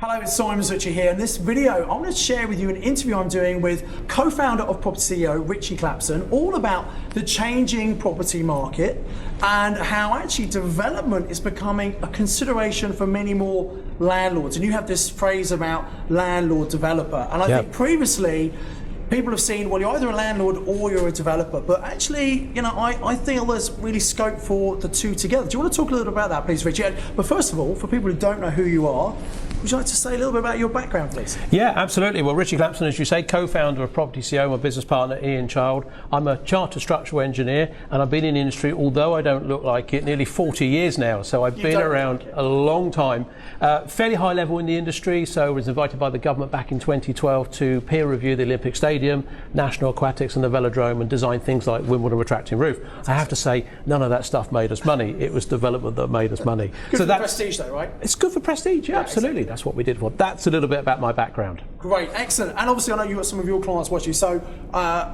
Hello, it's Simon Zutshi here. In this video, I'm going to share with you an interview I'm doing with co-founder of propertyCEO, Ritchie Clapson, all about the changing property market and how actually development is becoming a consideration for many more landlords. And you have this phrase about landlord-developer. And I think previously, people have seen, well, you're either a landlord or you're a developer, but actually, I feel there's really scope for the two together. Do you want to talk a little bit about that, please, Richie? But first of all, for people who don't know who you are, would you like to say a little bit about your background, please? Yeah, absolutely. Well, Ritchie Clapson, as you say, co-founder of propertyCEO, my business partner, Ian Child. I'm a chartered structural engineer, and I've been in the industry, although I don't look like it, nearly 40 years now. So I've been around a long time. Fairly high level in the industry, so I was invited by the government back in 2012 to peer review the Olympic Stadium, National Aquatics and the Velodrome, and design things like Wimbledon retracting roof. I have to say, none of that stuff made us money. It was development that made us money. Good for prestige though, right? It's good for prestige, yeah, absolutely. Exactly. That's what we did for. That's a little bit about my background. Great, excellent. And obviously I know you've got some of your clients watching, so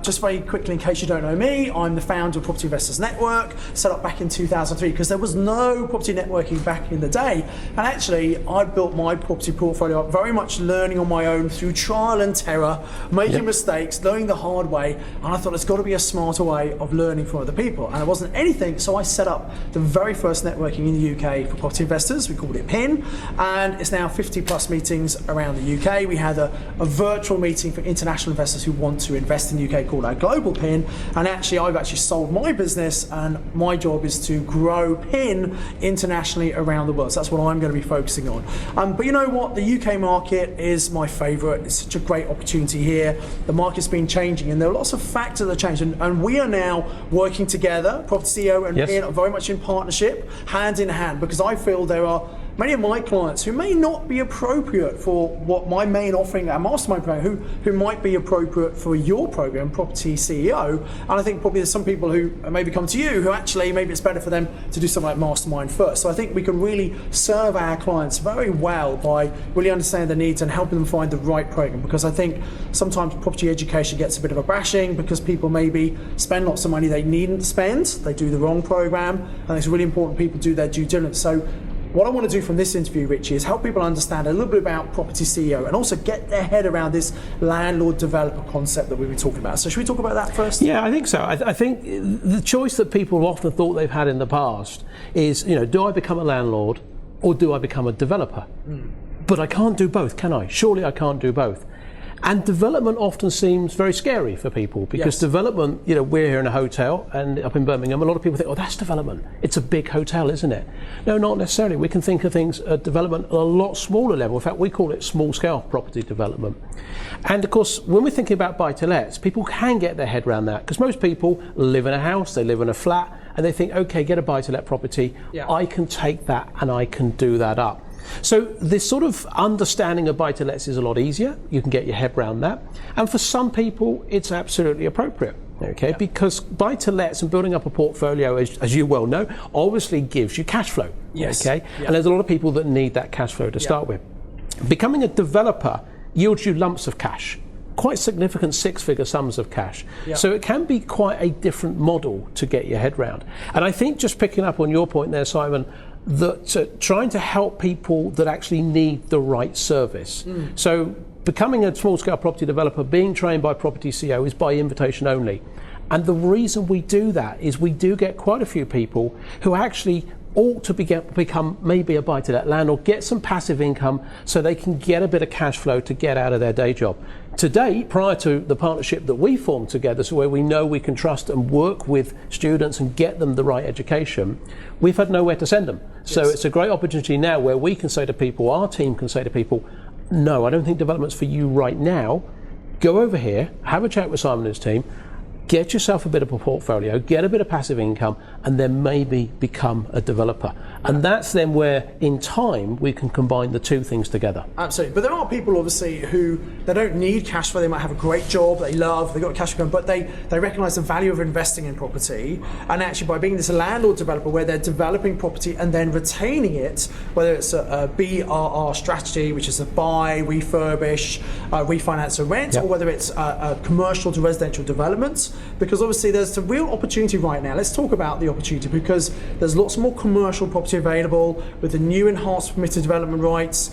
just very quickly, in case you don't know me, I'm the founder of Property Investors Network, set up back in 2003, because there was no property networking back in the day. And actually, I built my property portfolio up very much learning on my own through trial and terror, making mistakes, learning the hard way, and I thought there's got to be a smarter way of learning from other people. And it wasn't anything, so I set up the very first networking in the UK for property investors. We called it PIN, and it's now 50 plus meetings around the UK. We had a virtual meeting for international investors who want to invest in the UK called our Global PIN, and actually I've actually sold my business, and my job is to grow PIN internationally around the world. So that's what I'm going to be focusing on. But you know what, the UK market is my favourite. It's such a great opportunity here. The market's been changing, and there are lots of factors that change, and we are now working together, propertyCEO and PIN are very much in partnership, hand in hand, because I feel there are many of my clients who may not be appropriate for what my main offering, our Mastermind Programme, who might be appropriate for your program, propertyCEO. And I think probably there's some people who maybe come to you who actually maybe it's better for them to do something like Mastermind first. So I think we can really serve our clients very well by really understanding their needs and helping them find the right program. Because I think sometimes property education gets a bit of a bashing because people maybe spend lots of money they needn't spend, they do the wrong program, and it's really important people do their due diligence. So what I want to do from this interview, Richie, is help people understand a little bit about propertyCEO and also get their head around this landlord-developer concept that we've been talking about. So should we talk about that first? Yeah, I think so. I think the choice that people often thought they've had in the past is, do I become a landlord or do I become a developer? But I can't do both, can I? Surely I can't do both. And development often seems very scary for people because development, we're here in a hotel and up in Birmingham, a lot of people think, oh, that's development. It's a big hotel, isn't it? No, not necessarily. We can think of things at development at a lot smaller level. In fact, we call it small scale property development. And of course, when we're thinking about buy-to-lets, people can get their head around that because most people live in a house, they live in a flat, and they think, okay, get a buy-to-let property. I can take that and I can do that up. So this sort of understanding of buy-to-lets is a lot easier. You can get your head around that. And for some people, it's absolutely appropriate, because buy-to-lets and building up a portfolio, as you well know, obviously gives you cash flow, And there's a lot of people that need that cash flow to start with. Becoming a developer yields you lumps of cash, quite significant six-figure sums of cash. So it can be quite a different model to get your head around. And I think just picking up on your point there, Simon, that trying to help people that actually need the right service. So becoming a small-scale property developer, being trained by propertyCEO is by invitation only. And the reason we do that is we do get quite a few people who actually ought to become maybe a buy-to-let landlord, get some passive income so they can get a bit of cash flow to get out of their day job. To date, prior to the partnership that we formed together, so where we know we can trust and work with students and get them the right education, we've had nowhere to send them. So it's a great opportunity now where we can say to people, our team can say to people, no, I don't think development's for you right now. Go over here, have a chat with Simon and his team, get yourself a bit of a portfolio, get a bit of passive income, and then maybe become a developer. And that's then where, in time, we can combine the two things together. Absolutely. But there are people, obviously, who they don't need cash flow. They might have a great job, they love, they've got cash flow, but they recognise the value of investing in property. And actually, by being this landlord developer, where they're developing property and then retaining it, whether it's a BRR strategy, which is a buy, refurbish, refinance, or rent, or whether it's a commercial to residential development, because obviously there's a real opportunity right now. Let's talk about the opportunity, because there's lots more commercial property available with the new enhanced permitted development rights.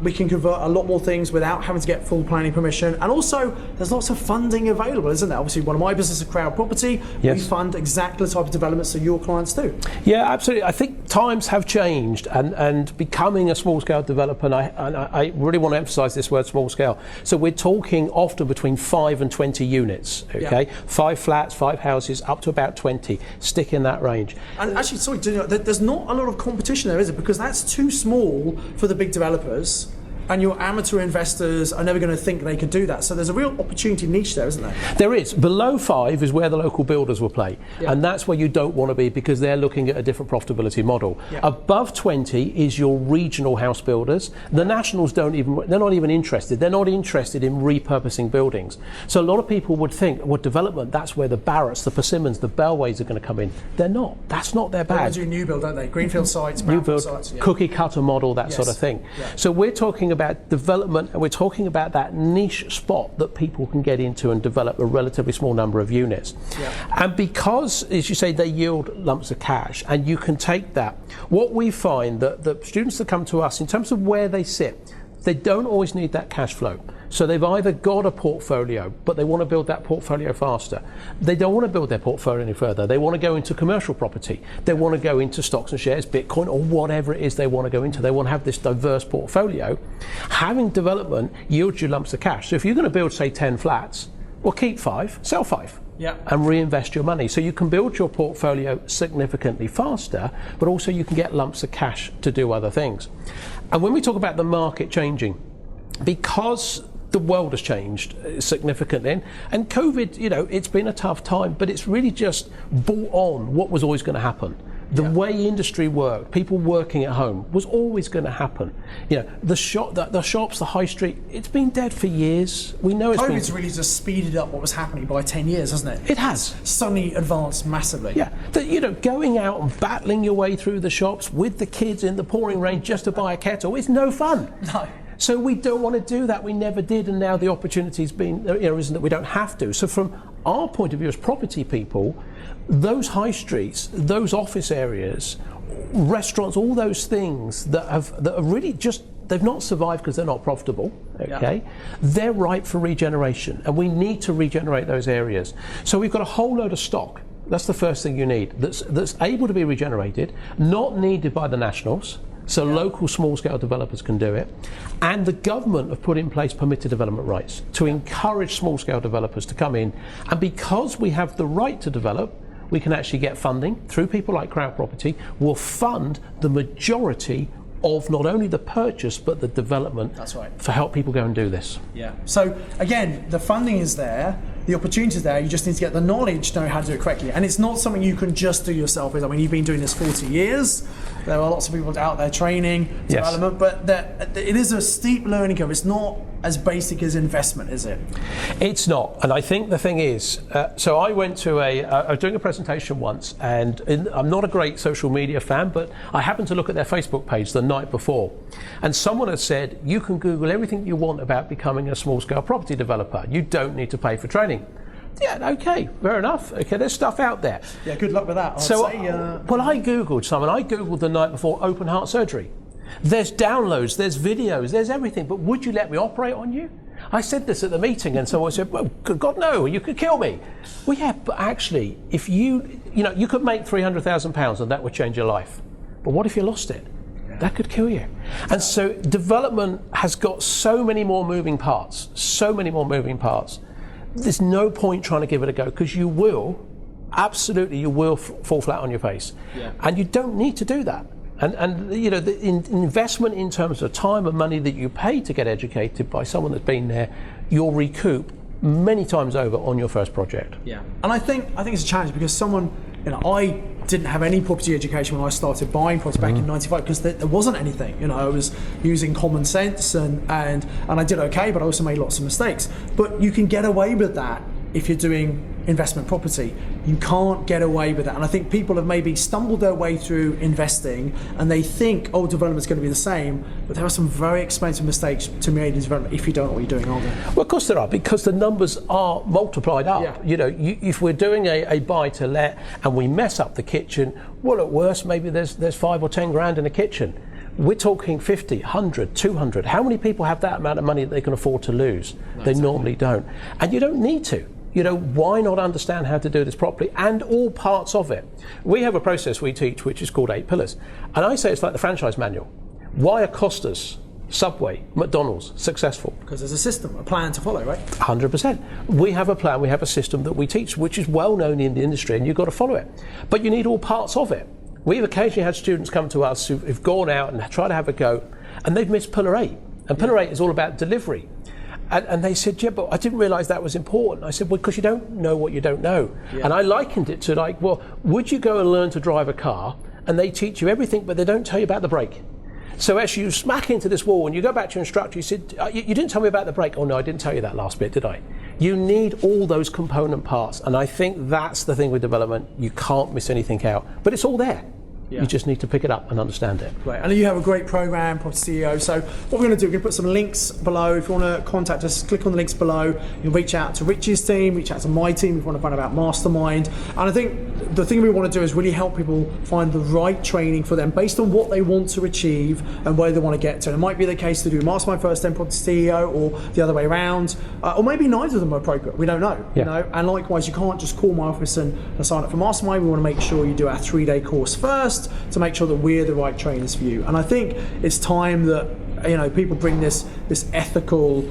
We can convert a lot more things without having to get full planning permission, and also there's lots of funding available, isn't there? Obviously, one of my businesses is Crowd Property. Yes. We fund exactly the type of developments that your clients do. Yeah, absolutely. I think times have changed, and becoming a small-scale developer, and I really want to emphasise this word small scale. So we're talking often between 5 and 20 units, okay? Yeah. 5 flats, 5 houses, up to about 20. Stick in that range. And actually, sorry, there's not a lot of competition there, is it? Because that's too small for the big developers, and your amateur investors are never going to think they could do that. So there's a real opportunity niche there, isn't there? There is. Below 5 is where the local builders will play. Yeah. And that's where you don't want to be, because they're looking at a different profitability model. Yeah. Above 20 is your regional house builders. The nationals they're not even interested. They're not interested in repurposing buildings. So a lot of people would think, well, development, that's where the Barretts, the Persimmons, the Bellways are going to come in. They're not. That's not their bag. They do new build, don't they? Greenfield sites, New brownfield build, sites. Yeah. cookie cutter model, that Yes. sort of thing. Yeah. So we're talking about development, and we're talking about that niche spot that people can get into and develop a relatively small number of units. Yeah. And because, as you say, they yield lumps of cash, and you can take that, what we find that the students that come to us, in terms of where they sit, they don't always need that cash flow. So they've either got a portfolio, but they want to build that portfolio faster. They don't want to build their portfolio any further. They want to go into commercial property. They want to go into stocks and shares, Bitcoin, or whatever it is they want to go into. They want to have this diverse portfolio. Having development yields you lumps of cash. So if you're going to build, say, 10 flats, well, keep 5, sell 5. Yeah. And reinvest your money. So you can build your portfolio significantly faster, but also you can get lumps of cash to do other things. And when we talk about the market changing, because the world has changed significantly, and COVID, it's been a tough time, but it's really just brought on what was always going to happen. The way industry worked, people working at home, was always going to happen. The shops, the high street, it's been dead for years. We know it's COVID's really just speeded up what was happening by 10 years, hasn't it? It has. Suddenly advanced massively. Yeah, going out and battling your way through the shops with the kids in the pouring rain just to buy a kettle, it's no fun. No. So we don't want to do that. We never did, and now the opportunity's been, isn't that we don't have to. So from our point of view as property people, those high streets, those office areas, restaurants, all those things that are really just, they've not survived because they're not profitable, okay? Yeah. They're ripe for regeneration, and we need to regenerate those areas. So we've got a whole load of stock. That's the first thing you need, that's able to be regenerated, not needed by the nationals. So local small-scale developers can do it. And the government have put in place permitted development rights to encourage small-scale developers to come in. And because we have the right to develop, we can actually get funding through people like Crowd Property. Will fund the majority of not only the purchase but the development. That's right. To help people go and do this. Yeah. So again, the funding is there, the opportunity is there. You just need to get the knowledge to know how to do it correctly. And it's not something you can just do yourself. I mean, you've been doing this 40 years. There are lots of people out there training, development, but it is a steep learning curve. It's not as basic as investment, is it? It's not. And I think the thing is, so I went to I was doing a presentation once, and I'm not a great social media fan, but I happened to look at their Facebook page the night before, and someone had said, you can Google everything you want about becoming a small-scale property developer. You don't need to pay for training. Yeah, okay, fair enough. Okay, there's stuff out there. Yeah, good luck with that. I Googled something. I Googled the night before open heart surgery. There's downloads, there's videos, there's everything, but would you let me operate on you? I said this at the meeting, and someone said, well, good God, no, you could kill me. Well, yeah, but actually, if you could make £300,000 and that would change your life. But what if you lost it? That could kill you. And so development has got so many more moving parts. There's no point trying to give it a go, because you will fall flat on your face. Yeah. And you don't need to do that. And the investment in terms of time and money that you pay to get educated by someone that's been there, you'll recoup many times over on your first project. Yeah. And I think it's a challenge, because I didn't have any property education when I started buying property back in '95, because there wasn't anything. I was using common sense and I did okay, but I also made lots of mistakes. But you can get away with that if you're doing investment property. You can't get away with that. And I think people have maybe stumbled their way through investing and they think, oh, development's going to be the same, but there are some very expensive mistakes to be made in development if you don't know what you're doing, are there? Well, of course there are, because the numbers are multiplied up. Yeah. You know, if we're doing a buy to let and we mess up the kitchen, well, at worst, maybe there's 5 or 10 grand in a kitchen. We're talking 50, 100, 200. How many people have that amount of money that they can afford to lose? No, they normally don't. And you don't need to. You know, why not understand how to do this properly and all parts of it? We have a process we teach which is called 8 pillars. And I say it's like the franchise manual. Why are Costas, Subway, McDonald's successful? Because there's a system, a plan to follow, right? 100%. We have a plan, we have a system that we teach, which is well known in the industry, and you've got to follow it. But you need all parts of it. We've occasionally had students come to us who've gone out and tried to have a go, and they've missed pillar 8. And pillar 8 is all about delivery. And they said, yeah, but I didn't realise that was important. I said, well, because you don't know what you don't know. Yeah. And I likened it to like, well, would you go and learn to drive a car and they teach you everything, but they don't tell you about the brake? So as you smack into this wall and you go back to your instructor, you said, you didn't tell me about the brake. Oh no, I didn't tell you that last bit, did I? You need all those component parts. And I think that's the thing with development. You can't miss anything out, but it's all there. Yeah. You just need to pick it up and understand it. Right, and you have a great program, PropertyCEO. So what we're going to do, we're going to put some links below. If you want to contact us, click on the links below. You'll reach out to Ritchie's team, reach out to my team if you want to find out about Mastermind. And I think the thing we want to do is really help people find the right training for them based on what they want to achieve and where they want to get to. And it might be the case to do Mastermind first, then PropertyCEO, or the other way around. Or maybe neither of them are appropriate. We don't know. Yeah. You know? And likewise, you can't just call my office and sign up for Mastermind. We want to make sure you do our 3-day course first to make sure that we're the right trainers for you. And I think it's time that, you know, people bring this ethical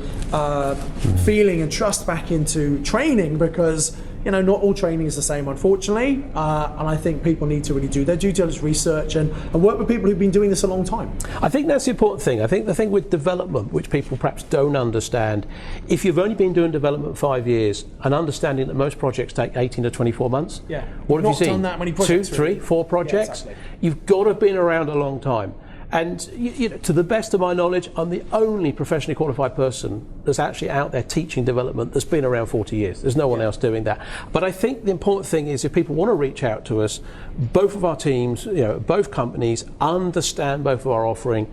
feeling and trust back into training, because, you know, not all training is the same, unfortunately. And I think people need to really do their due diligence research and work with people who've been doing this a long time. I think that's the important thing. I think the thing with development, which people perhaps don't understand, if you've only been doing development 5 years and understanding that most projects take 18 to 24 months, yeah, what have you seen? Done that many projects, 2, 3, 4 projects? Yeah, exactly. You've got to have been around a long time. And you know, to the best of my knowledge, I'm the only professionally qualified person that's actually out there teaching development that's been around 40 years. There's no one else doing that. But I think the important thing is, if people want to reach out to us, both of our teams, you know, both companies understand both of our offering,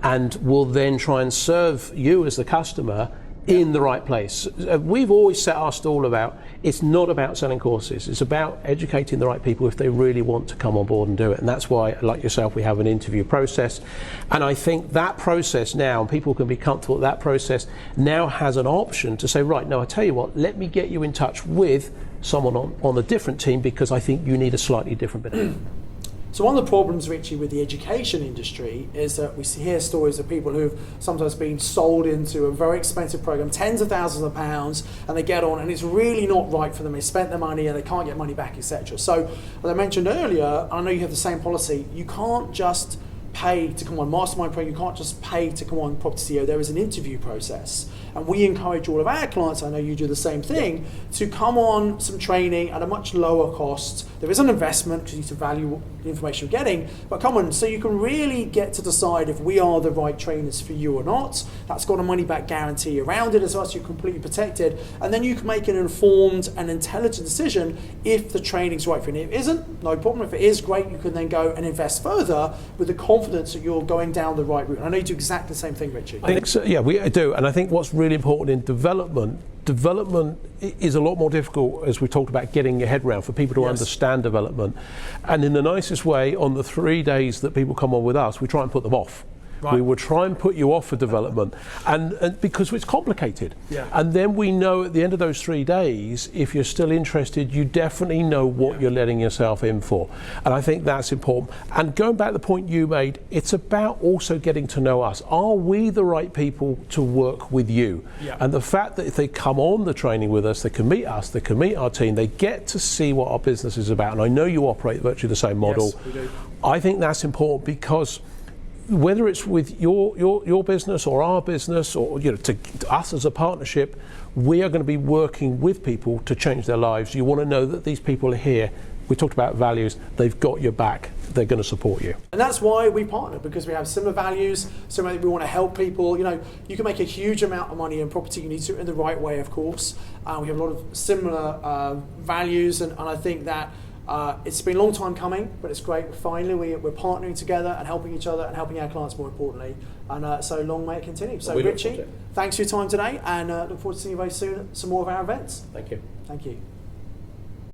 and will then try and serve you as the customer in the right place. We've always set our stall about, it's not about selling courses, it's about educating the right people if they really want to come on board and do it. And that's why, like yourself, we have an interview process. And I think that process now, and people can be comfortable that process now has an option to say, right, no, I tell you what, let me get you in touch with someone on a different team, because I think you need a slightly different bit of help. So one of the problems, Ritchie, with the education industry is that we hear stories of people who've sometimes been sold into a very expensive program, tens of thousands of pounds, and they get on and it's really not right for them. They spent their money and they can't get money back, etc. So, as I mentioned earlier, I know you have the same policy. You can't just pay to come on Mastermind Programme, you can't just pay to come on PropertyCEO. There is an interview process. And we encourage all of our clients, I know you do the same thing, to come on some training at a much lower cost. There is an investment because you need to value the information you're getting, but come on, so you can really get to decide if we are the right trainers for you or not. That's got a money back guarantee around it as well, so you're completely protected. And then you can make an informed and intelligent decision if the training's right for you. And if it isn't, no problem. If it is, great, you can then go and invest further with the confidence that you're going down the right route. And I know you do exactly the same thing, Ritchie. I think so, yeah, we do. And I think what's really important in development is a lot more difficult, as we talked about, getting your head around for people to understand development. And in the nicest way, on the 3 days that people come on with us, we try and put them off. Right. We will try and put you off for development, and because it's complicated. Yeah. And then we know at the end of those 3 days, if you're still interested, you definitely know what you're letting yourself in for. And I think that's important. And going back to the point you made, it's about also getting to know us. Are we the right people to work with you? Yeah. And the fact that if they come on the training with us, they can meet us, they can meet our team, they get to see what our business is about. And I know you operate virtually the same model. Yes, we do. I think that's important, because whether it's with your business or our business, or to us as a partnership, we are going to be working with people to change their lives. You want to know that these people are here we talked about values, they've got your back, they're going to support you. And that's why we partner, because we have similar values, similar, we want to help people. You know, you can make a huge amount of money in property, you need to do it in the right way, of course. We have a lot of similar values, and I think that it's been a long time coming, but it's great. Finally, we're partnering together and helping each other and helping our clients more importantly. And so long may it continue. So Ritchie, thanks for your time today, and look forward to seeing you very soon at some more of our events. Thank you. Thank you.